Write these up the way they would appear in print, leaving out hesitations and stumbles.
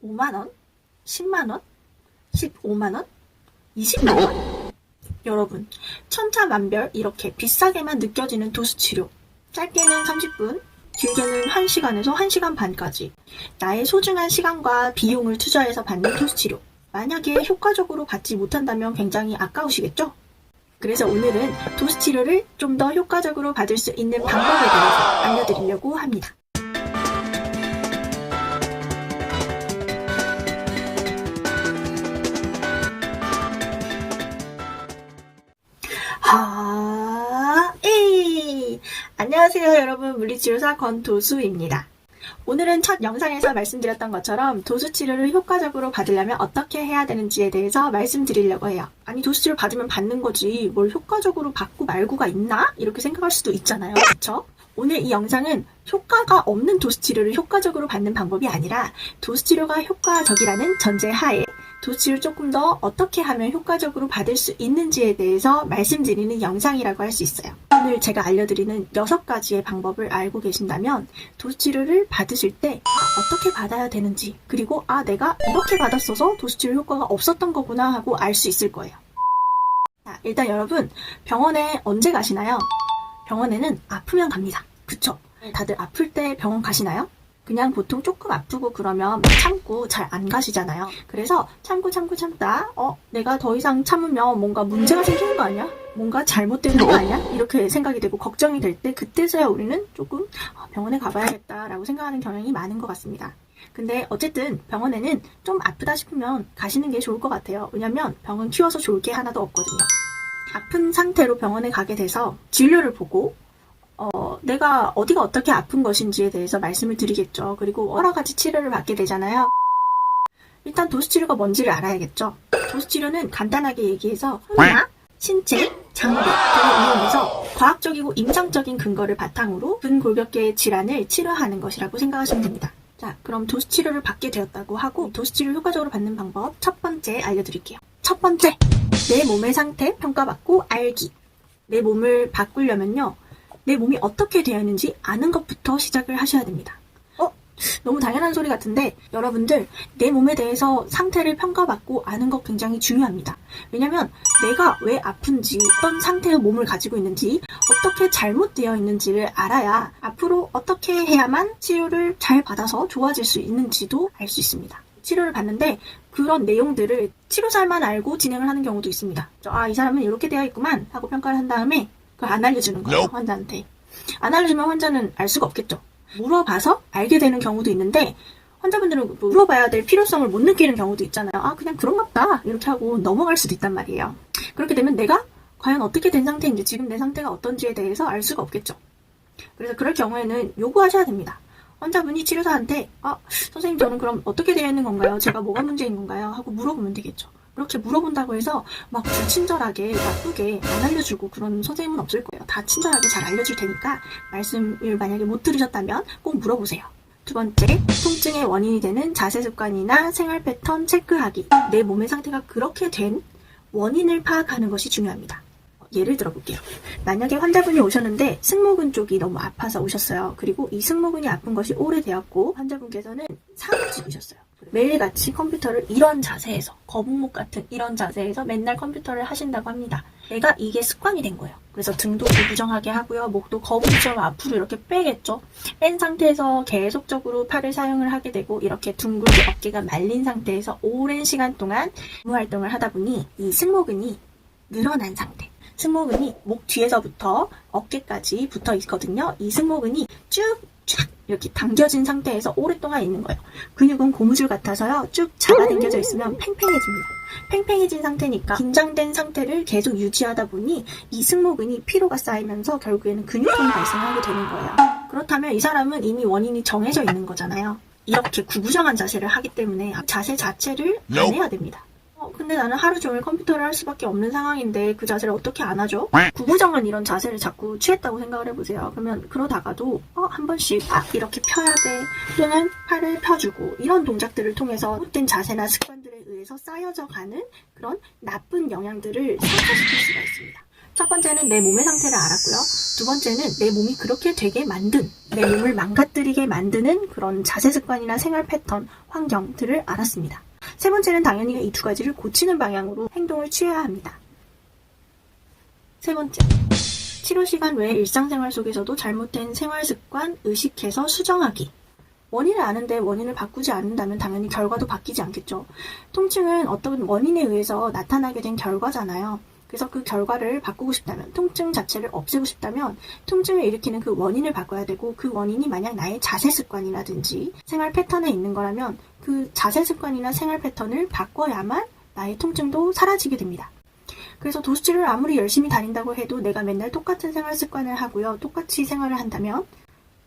5만원? 10만원? 15만원? 20만원? 여러분, 천차만별 이렇게 비싸게만 느껴지는 도수치료. 짧게는 30분, 길게는 1시간에서 1시간 반까지 나의 소중한 시간과 비용을 투자해서 받는 도수치료. 만약에 효과적으로 받지 못한다면 굉장히 아까우시겠죠? 그래서 오늘은 도수치료를 좀 더 효과적으로 받을 수 있는 방법에 대해서 알려드리려고 합니다. 안녕하세요 여러분, 물리치료사 권도수입니다. 오늘은 첫 영상에서 말씀드렸던 것처럼 도수치료를 효과적으로 받으려면 어떻게 해야 되는지에 대해서 말씀드리려고 해요. 아니, 도수치료 받으면 받는 거지 뭘 효과적으로 받고 말고가 있나? 이렇게 생각할 수도 있잖아요. 그렇죠? 오늘 이 영상은 효과가 없는 도수치료를 효과적으로 받는 방법이 아니라 도수치료가 효과적이라는 전제하에 도수치료를 조금 더 어떻게 하면 효과적으로 받을 수 있는지에 대해서 말씀드리는 영상이라고 할 수 있어요. 오늘 제가 알려드리는 6가지의 방법을 알고 계신다면 도수치료를 받으실 때 어떻게 받아야 되는지, 그리고 내가 이렇게 받았어서 도수치료 효과가 없었던 거구나 하고 알 수 있을 거예요. 자, 일단 여러분, 병원에 언제 가시나요? 병원에는 아프면 갑니다. 그쵸? 다들 아플 때 병원 가시나요? 그냥 보통 조금 아프고 그러면 참고 잘 안 가시잖아요. 그래서 참다 내가 더 이상 참으면 뭔가 문제가 생기는 거 아니야? 뭔가 잘못되는 거 아니야? 이렇게 생각이 되고 걱정이 될 때 그때서야 우리는 조금 병원에 가봐야겠다라고 생각하는 경향이 많은 것 같습니다. 근데 어쨌든 병원에는 좀 아프다 싶으면 가시는 게 좋을 것 같아요. 왜냐면 병원 키워서 좋을 게 하나도 없거든요. 아픈 상태로 병원에 가게 돼서 진료를 보고 내가 어디가 어떻게 아픈 것인지에 대해서 말씀을 드리겠죠. 그리고 여러 가지 치료를 받게 되잖아요. 일단 도수치료가 뭔지를 알아야겠죠. 도수치료는 간단하게 얘기해서 혈관, 신체, 장기 등을 이용해서 과학적이고 임상적인 근거를 바탕으로 근골격계의 질환을 치료하는 것이라고 생각하시면 됩니다. 자, 그럼 도수치료를 받게 되었다고 하고 도수치료를 효과적으로 받는 방법 첫 번째 알려드릴게요. 첫 번째, 내 몸의 상태 평가받고 알기. 내 몸을 바꾸려면요, 내 몸이 어떻게 되어 있는지 아는 것부터 시작을 하셔야 됩니다. 너무 당연한 소리 같은데 여러분들, 내 몸에 대해서 상태를 평가받고 아는 것 굉장히 중요합니다. 왜냐면 내가 왜 아픈지, 어떤 상태의 몸을 가지고 있는지, 어떻게 잘못되어 있는지를 알아야 앞으로 어떻게 해야만 치료를 잘 받아서 좋아질 수 있는지도 알 수 있습니다. 치료를 받는데 그런 내용들을 치료사만 알고 진행을 하는 경우도 있습니다. 이 사람은 이렇게 되어 있구만 하고 평가를 한 다음에 그걸 안 알려주는 거예요, 환자한테. 안 알려주면 환자는 알 수가 없겠죠. 물어봐서 알게 되는 경우도 있는데 환자분들은 물어봐야 될 필요성을 못 느끼는 경우도 있잖아요. 그냥 그런가 보다 이렇게 하고 넘어갈 수도 있단 말이에요. 그렇게 되면 내가 과연 어떻게 된 상태인지, 지금 내 상태가 어떤지에 대해서 알 수가 없겠죠. 그래서 그럴 경우에는 요구하셔야 됩니다. 환자분이 치료사한테 선생님, 저는 그럼 어떻게 되어 있는 건가요? 제가 뭐가 문제인 건가요? 하고 물어보면 되겠죠. 그렇게 물어본다고 해서 막 불친절하게 나쁘게 안 알려주고 그런 선생님은 없을 거예요. 다 친절하게 잘 알려줄 테니까 말씀을 만약에 못 들으셨다면 꼭 물어보세요. 두 번째, 통증의 원인이 되는 자세 습관이나 생활 패턴 체크하기. 내 몸의 상태가 그렇게 된 원인을 파악하는 것이 중요합니다. 예를 들어볼게요. 만약에 환자분이 오셨는데 승모근 쪽이 너무 아파서 오셨어요. 그리고 이 승모근이 아픈 것이 오래되었고 환자분께서는 살을 찌우셨어요. 매일같이 컴퓨터를 이런 자세에서, 거북목 같은 이런 자세에서 맨날 컴퓨터를 하신다고 합니다. 내가 이게 습관이 된 거예요. 그래서 등도 구부정하게 하고요. 목도 거북이처럼 앞으로 이렇게 빼겠죠. 뺀 상태에서 계속적으로 팔을 사용을 하게 되고 이렇게 둥글게 어깨가 말린 상태에서 오랜 시간 동안 업무 활동을 하다 보니 이 승모근이 늘어난 상태. 승모근이 목 뒤에서부터 어깨까지 붙어 있거든요. 이 승모근이 쭉 이렇게 당겨진 상태에서 오랫동안 있는 거예요. 근육은 고무줄 같아서요, 쭉 잡아당겨져 있으면 팽팽해집니다. 팽팽해진 상태니까 긴장된 상태를 계속 유지하다 보니 이 승모근이 피로가 쌓이면서 결국에는 근육통이 발생하게 되는 거예요. 그렇다면 이 사람은 이미 원인이 정해져 있는 거잖아요. 이렇게 구부정한 자세를 하기 때문에 자세 자체를 안 해야 됩니다. 근데 나는 하루 종일 컴퓨터를 할 수밖에 없는 상황인데 그 자세를 어떻게 안 하죠? 구부정한 이런 자세를 자꾸 취했다고 생각을 해보세요. 그러면 그러다가도 한 번씩 이렇게 펴야 돼, 또는 팔을 펴주고, 이런 동작들을 통해서 잘못된 자세나 습관들에 의해서 쌓여져 가는 그런 나쁜 영향들을 상쇄시킬 수가 있습니다. 첫 번째는 내 몸의 상태를 알았고요. 두 번째는 내 몸이 그렇게 되게 만든, 내 몸을 망가뜨리게 만드는 그런 자세 습관이나 생활 패턴, 환경들을 알았습니다. 세 번째는 당연히 이 두 가지를 고치는 방향으로 행동을 취해야 합니다. 세 번째, 치료 시간 외에 일상생활 속에서도 잘못된 생활 습관 의식해서 수정하기. 원인을 아는데 원인을 바꾸지 않는다면 당연히 결과도 바뀌지 않겠죠. 통증은 어떤 원인에 의해서 나타나게 된 결과잖아요. 그래서 그 결과를 바꾸고 싶다면, 통증 자체를 없애고 싶다면 통증을 일으키는 그 원인을 바꿔야 되고, 그 원인이 만약 나의 자세 습관이라든지 생활 패턴에 있는 거라면 그 자세 습관이나 생활 패턴을 바꿔야만 나의 통증도 사라지게 됩니다. 그래서 도수치료를 아무리 열심히 다닌다고 해도 내가 맨날 똑같은 생활 습관을 하고요, 똑같이 생활을 한다면,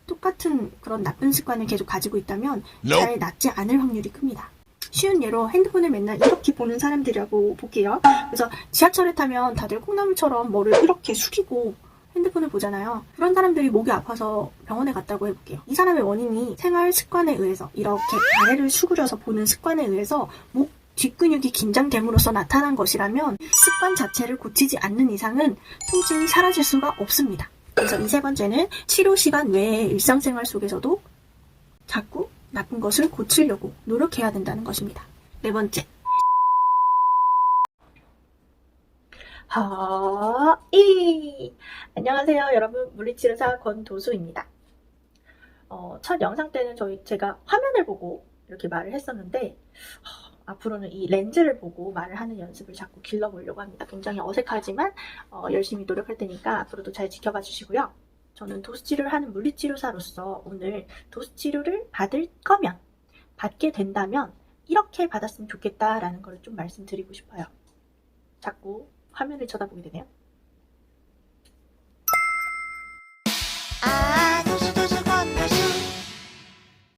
똑같은 그런 나쁜 습관을 계속 가지고 있다면 잘 낫지 않을 확률이 큽니다. 쉬운 예로 핸드폰을 맨날 이렇게 보는 사람들이라고 볼게요. 그래서 지하철에 타면 다들 콩나물처럼 머리를 이렇게 숙이고 핸드폰을 보잖아요. 그런 사람들이 목이 아파서 병원에 갔다고 해볼게요. 이 사람의 원인이 생활 습관에 의해서, 이렇게 아래를 수그려서 보는 습관에 의해서 목 뒷근육이 긴장됨으로써 나타난 것이라면 습관 자체를 고치지 않는 이상은 통증이 사라질 수가 없습니다. 그래서 이 세 번째는 치료 시간 외에 일상생활 속에서도 자꾸 나쁜 것을 고치려고 노력해야 된다는 것입니다. 네 번째. 안녕하세요, 여러분. 물리치료사 권도수입니다. 첫 영상 때는 제가 화면을 보고 이렇게 말을 했었는데, 앞으로는 이 렌즈를 보고 말을 하는 연습을 자꾸 길러보려고 합니다. 굉장히 어색하지만 열심히 노력할 테니까 앞으로도 잘 지켜봐 주시고요. 저는 도수치료를 하는 물리치료사로서 오늘 도수치료를 받게 된다면 이렇게 받았으면 좋겠다라는 걸 좀 말씀드리고 싶어요. 자꾸 화면을 쳐다보게 되네요.